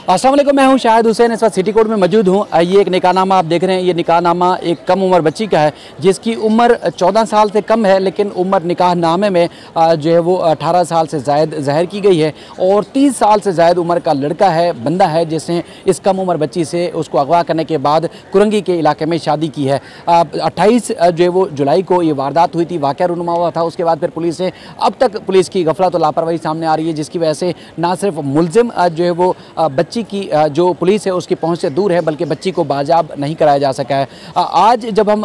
अस्सलाम वालेकुम, मैं हूं शाहिद हुसैन। इस वक्त सिटी कोर्ट में मौजूद हूं। ये एक निकाहनामा आप देख रहे हैं। ये निकाहनामा एक कम उम्र बच्ची का है जिसकी उम्र 14 साल से कम है, लेकिन उम्र निकाहनामे में जो है वो 18 साल से ज़ायद ज़ाहिर की गई है। और 30 साल से ज़ायद उम्र का लड़का है, बंदा है, जिसने इस कम उम्र बच्ची से उसको अगवा करने के बाद कुरंगी के इलाके में शादी की है। 28 जो है वो जुलाई को ये वारदात हुई थी, वाक़या रूनुमा हुआ था। उसके बाद फिर पुलिस ने, अब तक पुलिस की गफलत और लापरवाही सामने आ रही है, जिसकी वजह से ना सिर्फ मुलजिम जो है वो बच्ची की जो पुलिस है उसकी पहुंच से दूर है, बल्कि बच्ची को बाजाब नहीं कराया जा सका है। आज जब हम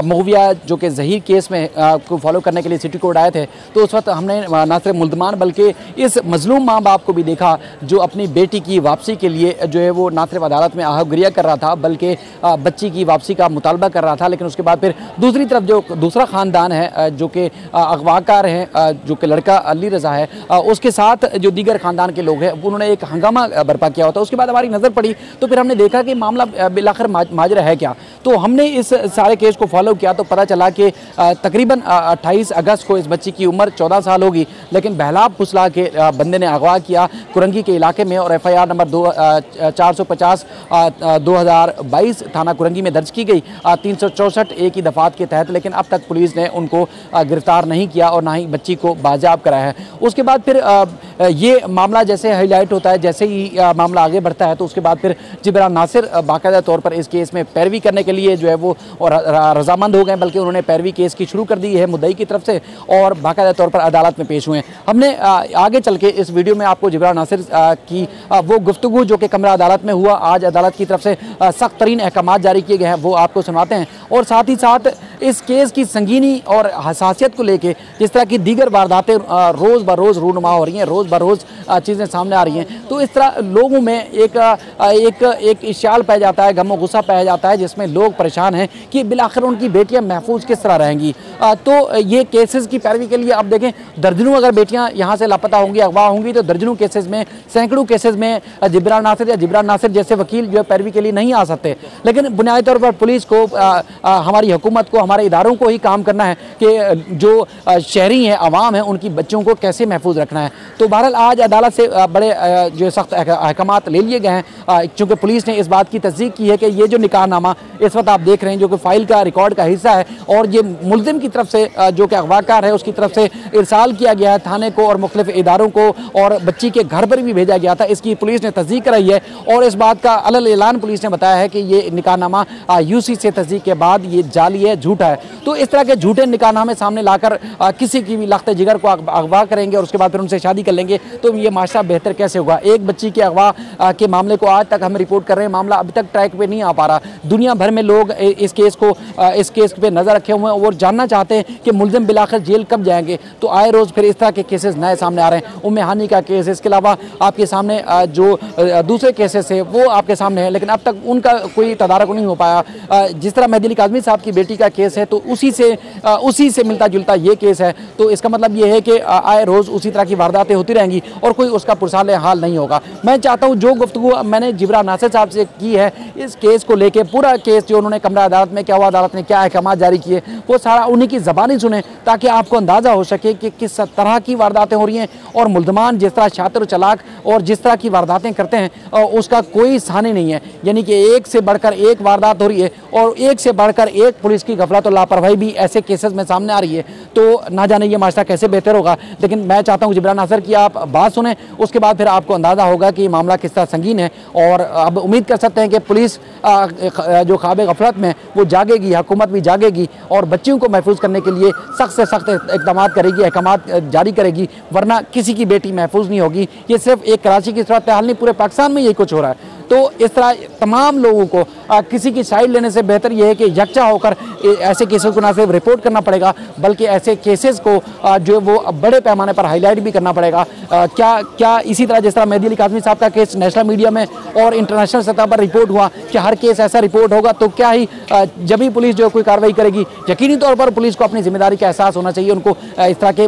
महुविया जो कि ज़हीर केस में को फॉलो करने के लिए सिटी कोर्ट आए थे, तो उस वक्त हमने ना सिर्फ मुल्ज़मान बल्कि इस मजलूम माँ बाप को भी देखा जो अपनी बेटी की वापसी के लिए जो है वो ना सिर्फ अदालत में आहगिरिया कर रहा था, बल्कि बच्ची की वापसी का मुतालबा कर रहा था। लेकिन उसके बाद फिर दूसरी तरफ जो दूसरा ख़ानदान है जो कि अगवाकार हैं, जो कि लड़का अली रज़ा है, उसके साथ जो दीगर ख़ानदान के लोग हैं, उन्होंने एक हंगामा बर्पा किया होता। उसके बाद हमारी नज़र पड़ी तो फिर हमने देखा कि मामला बिलाखिर माजरा है क्या। तो हमने इस सारे केस को फॉलो किया तो पता चला कि तकरीबन 28 अगस्त को इस बच्ची की उम्र 14 साल होगी, लेकिन बहला फुसला के बंदे ने अगवा किया कुरंगी के इलाके में और FIR नंबर 450 2022 थाना कुरंगी में दर्ज की गई 364 A की दफात के तहत। लेकिन अब तक पुलिस ने उनको गिरफ्तार नहीं किया और ना ही बच्ची को बाजाब कराया है। उसके बाद फिर ये मामला जैसे हाईलाइट होता है, जैसे ही मामला आगे बढ़ता है, तो उसके बाद फिर जिब्रान नासिर बाकायदा तौर पर इस केस में पैरवी करने के लिए जो है वो और रजामंद हो गए, बल्कि उन्होंने पैरवी केस की शुरू कर दी है मुद्दई की तरफ से और बाकायदा तौर पर अदालत में पेश हुए हैं। हमने आगे चल के इस वीडियो में आपको जिब्रान नासिर की वो गुफ्तगू जो कि कमरा अदालत में हुआ, आज अदालत की तरफ से सख्त तरीन अहकाम जारी किए गए हैं, वो आपको सुनाते हैं। और साथ ही साथ इस केस की संगीनी और हसासियत को लेके जिस तरह की दीगर वारदातें रोज़ ब रोज़ रूनुमा हो रही हैं, रोज़ ब रोज़ चीज़ें सामने आ रही हैं, तो इस तरह लोगों में एक इश्याल पाया जाता है, गम और गुस्सा पाया जाता है, जिसमें लोग परेशान हैं कि बिलाखिर उनकी बेटियां महफूज किस तरह रहेंगी। तो ये केसेस की पैरवी के लिए अब देखें, दर्जनों अगर बेटियां यहाँ से लापता होंगी, अगवा होंगी, तो दर्जनों केसेस में, सैकड़ों केसेस में जिब्रान नासिर या जिब्रान नासिर जैसे वकील जो है पैरवी के लिए नहीं आ सकते। लेकिन बुनियादी तौर पर पुलिस को, हमारी हुकूमत को, हमारे इदारों को ही काम करना है कि जो शहरी हैं, आवाम हैं, उनकी बच्चों को कैसे महफूज रखना है। तो बहरहाल आज अदालत से बड़े जो सख्त अहकामात ले लिए गए हैं, चूँकि पुलिस ने इस बात की तस्दीक की है कि ये जो निकाहनामा इस वक्त आप देख रहे हैं, जो कि फाइल का रिकॉर्ड का हिस्सा है और ये मुल्ज़िम की तरफ से जो कि अगवाकार है उसकी तरफ से इरसाल किया गया है थाने को और मुख्तलिफ इदारों को, और बच्ची के घर पर भी भेजा गया था, इसकी पुलिस ने तस्दीक कराई है। और इस बात का अलल ऐलान पुलिस ने बताया है कि ये निकाहनामा UC से तस्दीक के बाद ये जाली है, झूठा है। तो इस तरह के झूठे निकाहनामे सामने लाकर किसी की भी लख्त जिगर को अगवा करेंगे और उसके बाद फिर उनसे शादी कर लेंगे, तो ये माशरा बेहतर कैसे होगा। एक बच्ची के अगवा के मामले को आज तक हम रिपोर्ट कर रहे हैं, मामला अभी तक ट्रैक पे नहीं आ पा रहा। दुनिया भर में लोग इस केस पे नज़र रखे हुए हैं और जानना चाहते हैं कि मुल्ज़िम बिलाखिर जेल कब जाएंगे। तो आए रोज़ फिर इस तरह के केसेस नए सामने आ रहे हैं। उम्मे हानी का केस, इसके अलावा आपके सामने जो दूसरे केसेस है वो आपके सामने है, लेकिन अब तक उनका कोई तदारक नहीं हो पाया। जिस तरह मेहदी अली काज़मी साहब की बेटी का केस है, तो उसी से मिलता जुलता ये केस है। तो इसका मतलब ये है कि आए रोज़ उसी तरह की वारदातें होती रहेंगी और कोई उसका पुरसाल हाल नहीं होगा। मैं चाहता हूँ जो गुफ्तगू मैंने जिब्रान नासिर साहब से की है इस केस को लेके, पूरा केस जो उन्होंने कमरा अदालत में क्या हुआ, अदालत ने क्या अहकाम जारी किए, वो सारा उन्हीं की ज़बानी सुने, ताकि आपको अंदाज़ा हो सके कि किस तरह की वारदातें हो रही हैं। और मुल्ज़मान जिस तरह शातिर चालाक और जिस तरह की वारदातें करते हैं उसका कोई सानी नहीं है। यानी कि एक से बढ़कर एक वारदात हो रही है और एक से बढ़कर एक पुलिस की गफलत और लापरवाही भी ऐसे केसेस में सामने आ रही है। तो ना जाने ये माशरा कैसे बेहतर होगा। लेकिन मैं चाहता हूँ जिब्रान नासिर की आप बात सुने, उसके बाद फिर आपको अंदाज़ा होगा कि मामला किस तरह संगीन है। और अब उम्मीद कर सकते हैं कि पुलिस जो ख्वाब गफलत में वो जागेगी, हुकूमत भी जागेगी और बच्चियों को महफूज करने के लिए सख्त से सख्त इक़दाम करेगी, अहकाम जारी करेगी, वरना किसी की बेटी महफूज नहीं होगी। ये सिर्फ एक कराची की सूरत हाल नहीं, पूरे पाकिस्तान में यही कुछ हो रहा है। तो इस तरह तमाम लोगों को किसी की साइड लेने से बेहतर यह है कि यकजा होकर ऐसे केसेस को ना सिर्फ रिपोर्ट करना पड़ेगा, बल्कि ऐसे केसेस को जो वो बड़े पैमाने पर हाईलाइट भी करना पड़ेगा। क्या इसी तरह जिस तरह मेहदी अली काज़मी साहब का केस नेशनल मीडिया में और इंटरनेशनल सतह पर रिपोर्ट हुआ कि हर केस ऐसा रिपोर्ट होगा, तो क्या ही जब भी पुलिस जो कोई कार्रवाई करेगी, यकीनी तौर पर पुलिस को अपनी जिम्मेदारी का एहसास होना चाहिए। उनको इस तरह के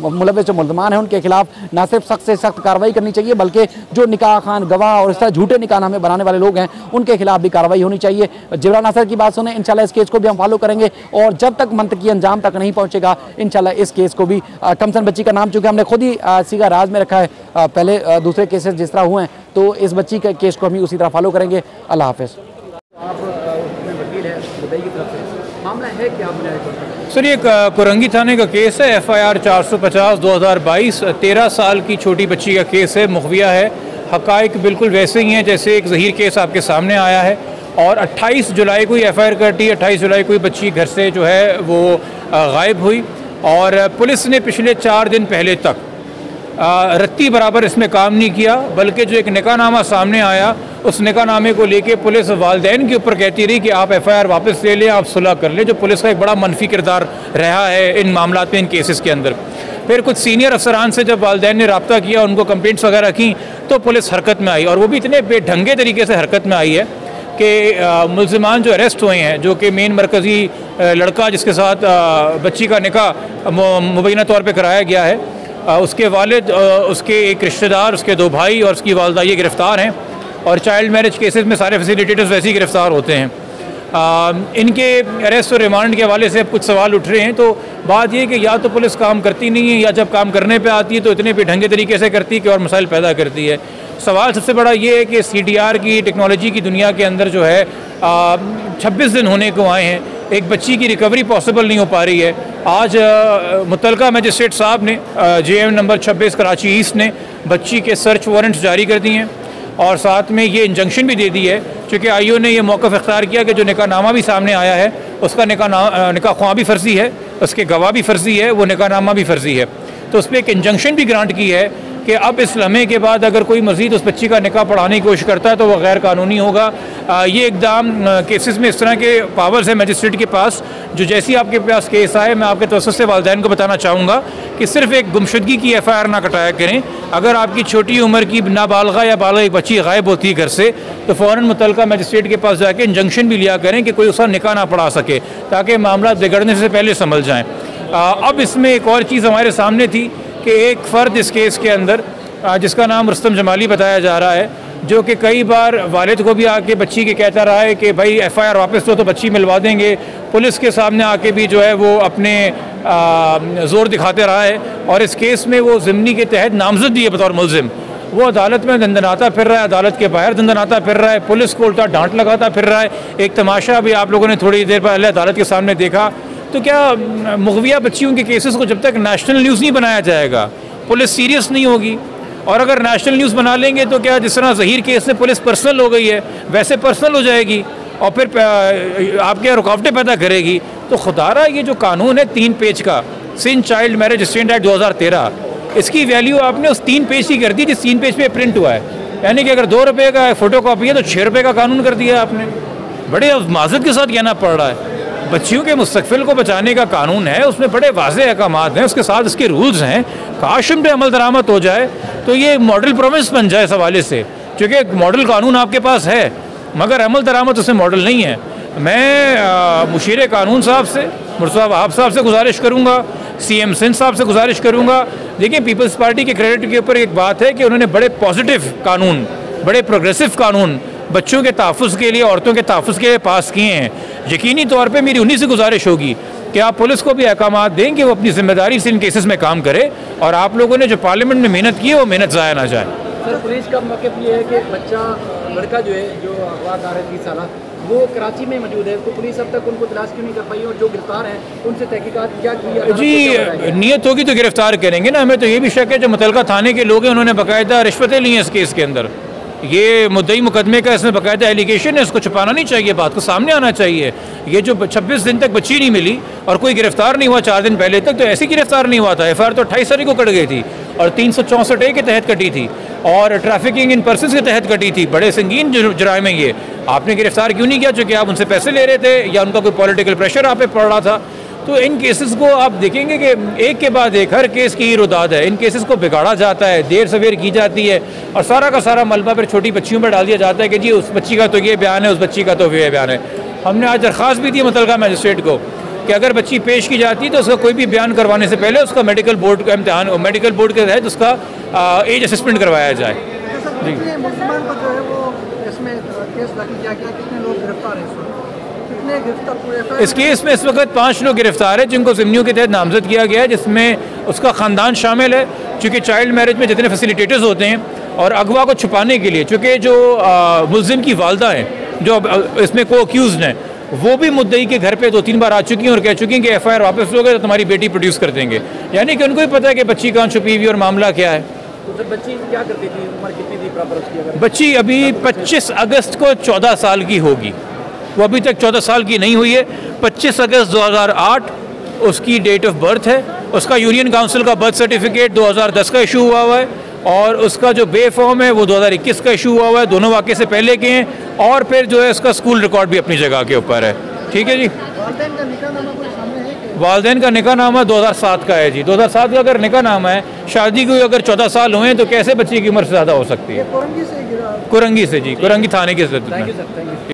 मुलव्वस जो मुल्ज़मान हैं उनके खिलाफ ना सिर्फ सख्त से सख्त कार्रवाई करनी चाहिए, बल्कि जो निकाह खान, गवाह और इस तरह झूठे निकाह में बनाने वाले लोग हैं उनके खिलाफ भी कार्रवाई होनी होनी चाहिए। जिब्रान असद की बात सुने, इंशाल्लाह इस केस को भी हम फॉलो करेंगे और जब तक मंतकी अंजाम तक नहीं पहुँचेगा इंशाल्लाह इस केस को भी कमसन बच्ची का नाम चूँकि हमने खुद ही सीगा राज में रखा है, पहले दूसरे केसेस जिस तरह हुए हैं तो इस बच्ची के केस को हम उसी तरह फॉलो करेंगे। अल्लाह हाफ़िज़। आप वकील हैं मुद्दई की तरफ से, मामला है क्या? सर ये कोरंगी थाने का केस है, FIR 450/2022, 13 साल की छोटी बच्ची का केस है, मुखबिया है। हक़ाइक़ बिल्कुल वैसे ही हैं जैसे एक ज़हीर केस आपके सामने आया है और 28 जुलाई को FIR कटी। 28 जुलाई को बच्ची घर से जो है वो गायब हुई और पुलिस ने पिछले 4 दिन पहले तक रत्ती बराबर इसमें काम नहीं किया, बल्कि जो एक निकाहनामा सामने आया उस निकाहनामे को लेके पुलिस वालिदैन के ऊपर कहती रही कि आप FIR वापस ले लें, आप सुलह कर लें, जो पुलिस का एक बड़ा मनफी किरदार रहा है इन मामलात में, इन केसेस के अंदर। फिर कुछ सीनियर अफसरान से जब वालिदैन ने रब्ता किया, उनको कंप्लेंट्स वगैरह की तो पुलिस हरकत में आई और वो भी इतने बेढंगे तरीके से हरकत में आई है कि मुल्ज़िमान जो अरेस्ट हुए हैं, जो कि मेन मरकज़ी लड़का जिसके साथ बच्ची का निकाह मुबैना तौर पर कराया गया है, उसके वालिद, उसके एक रिश्तेदार, उसके 2 भाई और उसकी वालदा, ये गिरफ़्तार हैं और चाइल्ड मैरिज केसेस में सारे फैसिलिटेटर्स वैसे ही गिरफ़्तार होते हैं। इनके अरेस्ट और रिमांड के हवाले से अब कुछ सवाल उठ रहे हैं। तो बात यह कि या तो पुलिस काम करती नहीं है या जब काम करने पे आती है तो इतने बेढंगे तरीके से करती है कि और मसाइल पैदा करती है। सवाल सबसे बड़ा ये है कि CDR की टेक्नोलॉजी की दुनिया के अंदर जो है 26 दिन होने को आए हैं, एक बच्ची की रिकवरी पॉसिबल नहीं हो पा रही है। आज मुतलका मजिस्ट्रेट साहब ने JM नंबर 26 कराची ईस्ट ने बच्ची के सर्च वारंट्स जारी कर दिए हैं और साथ में ये इंजंक्शन भी दे दी है, चूँकि IO ने यह मौक़िफ़ इख्तियार किया कि जो निकाहनामा भी सामने आया है उसका निकाह ख्वाह भी फ़र्ज़ी है, उसके गवाह भी फ़र्ज़ी है, वो निकाहनामा भी फ़र्ज़ी है। तो उस पर एक इंजंक्शन भी ग्रांट की है कि अब इस लम्हे के बाद अगर कोई मज़ीद उस बच्ची का निकाह पढ़ाने की कोशिश करता है तो वह गैर कानूनी होगा। ये इक़दाम केसेस में इस तरह के पावर्स है मजिस्ट्रेट के पास, जो जैसी आपके पास केस आए मैं आपके तवज्जुह से वालिदैन को बताना चाहूँगा कि सिर्फ एक गुमशुदगी की FIR ना कटाया करें। अगर आपकी छोटी उम्र की नाबालगा या बालग एक बच्ची गायब होती है घर से तो फ़ौरन मुतलका मजिस्ट्रेट के पास जाके इंजंक्शन भी लिया करें कि कोई उसका निकाह ना पढ़ा सके, ताकि मामला बिगड़ने से पहले संभल जाएँ। अब इसमें एक और चीज़ हमारे सामने थी कि एक फ़र्द इस केस के अंदर जिसका नाम रुस्तम जमाली बताया जा रहा है, जो कि कई बार वालिद को भी आके बच्ची के कहता रहा है कि भाई FIR वापस दो तो बच्ची मिलवा देंगे। पुलिस के सामने आके भी जो है वो अपने ज़ोर दिखाते रहा है और इस केस में वो ज़िमनी के तहत नामज़द भी है बतौर मुल्ज़िम। वो अदालत में दंदनाता फिर रहा है, अदालत के बाहर दंदनाता फिर रहा है, पुलिस को उल्टा डांट लगाता फिर रहा है। एक तमाशा भी आप लोगों ने थोड़ी देर पहले अदालत के सामने देखा। तो क्या मुग़विया बच्चियों के केसेस को जब तक नेशनल न्यूज़ नहीं बनाया जाएगा पुलिस सीरियस नहीं होगी, और अगर नेशनल न्यूज़ बना लेंगे तो क्या जिस तरह ज़हीर केस में पुलिस पर्सनल हो गई है वैसे पर्सनल हो जाएगी और फिर आपके रुकावटें पैदा करेगी। तो खुदारा ये जो कानून है 3 पेज का, Sindh child marriage restraint act 2013, इसकी वैल्यू आपने उस 3 पेज की कर दी जिस 3 पेज पे प्रिंट हुआ है। यानी कि अगर 2 रुपये का फ़ोटो कॉपी है तो 6 रुपये का कानून कर दिया आपने। बड़े माज़रत के साथ कहना पड़ रहा है, बच्चियों के मुस्तकबिल को बचाने का कानून है, उसमें बड़े वाज़ेह अहकामात हैं, उसके साथ उसके रूल्स हैं। काश उन पर अमल दरामद हो जाए तो ये मॉडल प्रोविंस बन जाए इस हवाले से, क्योंकि मॉडल कानून आपके पास है मगर अमल दरामद उससे मॉडल नहीं है। मैं मुशीर कानून साहब से, मुर्तज़ा वहाब साहब से गुजारिश करूँगा, CM सिंध साहब से गुजारिश करूँगा। देखिए पीपल्स पार्टी के क्रेडिट के ऊपर एक बात है कि उन्होंने बड़े पॉजिटिव कानून, बड़े प्रोग्रेसिव कानून बच्चों के तहफ़्फ़ुज़ के लिए, औरतों के तहफ़्फ़ुज़ के लिए पास किए हैं। यकीनी तौर पे मेरी उन्हीं से गुजारिश होगी कि आप पुलिस को भी अहकामात दें कि वो अपनी ज़िम्मेदारी से इन केसेस में काम करे और आप लोगों ने जो पार्लियामेंट में मेहनत की है वो मेहनत ज़ाया ना जाए। सर पुलिस का मौक़िफ़ ये है कि बच्चा लड़का जो है जो अगवाकार है 30 साल वो कराची में मौजूद है, तो पुलिस अब तक उनको तलाश क्यों नहीं कर पाई और जो गिरफ्तार हैं उनसे तहकीकात क्या की? जी नीयत होगी तो गिरफ्तार करेंगे ना। हमें तो ये भी शक है जो मुतलका थाने के लोग हैं उन्होंने बाकायदा रिश्वतें ली हैं इस केस के अंदर। ये मुद्दई मुकदमे का इसमें बाकायदा एलिगेशन है, इसको छुपाना नहीं चाहिए, बात को सामने आना चाहिए। ये जो 26 दिन तक बच्ची नहीं मिली और कोई गिरफ्तार नहीं हुआ 4 दिन पहले तक, तो ऐसे गिरफ्तार नहीं हुआ था। FIR तो 28 तारीख को कट गई थी और 364A के तहत कटी थी और ट्रैफिकिंग इन पर्सन्स के तहत कटी थी। बड़े संगीन जुराइम हैं ये, आपने गिरफ्तार क्यों नहीं किया? चूँकि आप उनसे पैसे ले रहे थे या उनका कोई पॉलिटिकल प्रेशर आप पे पड़ रहा था। तो इन केसेस को आप देखेंगे कि एक के बाद एक हर केस की रुदाद है। इन केसेस को बिगाड़ा जाता है, देर सवेर की जाती है और सारा का सारा मलबा फिर छोटी बच्चियों पर डाल दिया जाता है कि जी उस बच्ची का तो ये बयान है, उस बच्ची का तो ये बयान है। हमने आज दरख्वास्त भी दी मुतलका मजिस्ट्रेट को कि अगर बच्ची पेश की जाती है तो उसका कोई भी बयान करवाने से पहले उसका मेडिकल बोर्ड का इम्तिहान, मेडिकल बोर्ड के तहत उसका एज असेसमेंट करवाया जाए। कितने मुसलमान को जो है वो इसमें केस दाखिल किया गया, कितने लोग गिरफ्तार हैं इस वक्त, कितने गिरफ्तार पूरे इस केस में इस वक्त 5 लोग गिरफ्तार हैं जिनको ज़िम्मियों के तहत नामजद किया गया है, जिसमें उसका ख़ानदान शामिल है। चूँकि चाइल्ड मैरिज में जितने फैसिलिटेटर्स होते हैं और अगवा को छुपाने के लिए, चूँकि जो मुलजिम की वालदा हैं जो इसमें को अक्यूज़ड हैं, वो भी मुद्दई के घर पे 2-3 बार आ चुकी हैं और कह चुकी हैं कि FIR वापस लोगे तो तुम्हारी बेटी प्रोड्यूस कर देंगे। यानी कि उनको भी पता है कि बच्ची कहाँ छुपी हुई और मामला क्या है। तो बच्ची क्या करती थी, उम्र कितनी थी प्रॉपर उसकी? बच्ची अभी 25 अगस्त को 14 साल की होगी, वो अभी तक 14 साल की नहीं हुई है। 25 अगस्त 2008 उसकी डेट ऑफ बर्थ है। उसका यूनियन काउंसिल का बर्थ सर्टिफिकेट 2010 का इशू हुआ है और उसका जो बे फॉर्म है वो 2021 का इशू हुआ है। दोनों वाक़े से पहले के हैं और फिर जो है उसका स्कूल रिकॉर्ड भी अपनी जगह के ऊपर है। ठीक है जी। वालिदैन का निकाहनामा कोई सामने है कि? वालिदैन का निकाहनामा 2007 का है जी। 2007 का अगर निकाहनामा है, शादी को अगर 14 साल हुए तो कैसे बच्ची की उम्र से ज़्यादा हो सकती है? कोरंगी से गिरा? कुरंगी से जी, कुरंगी थाने के ज़रिए। Thank you sir, thank you.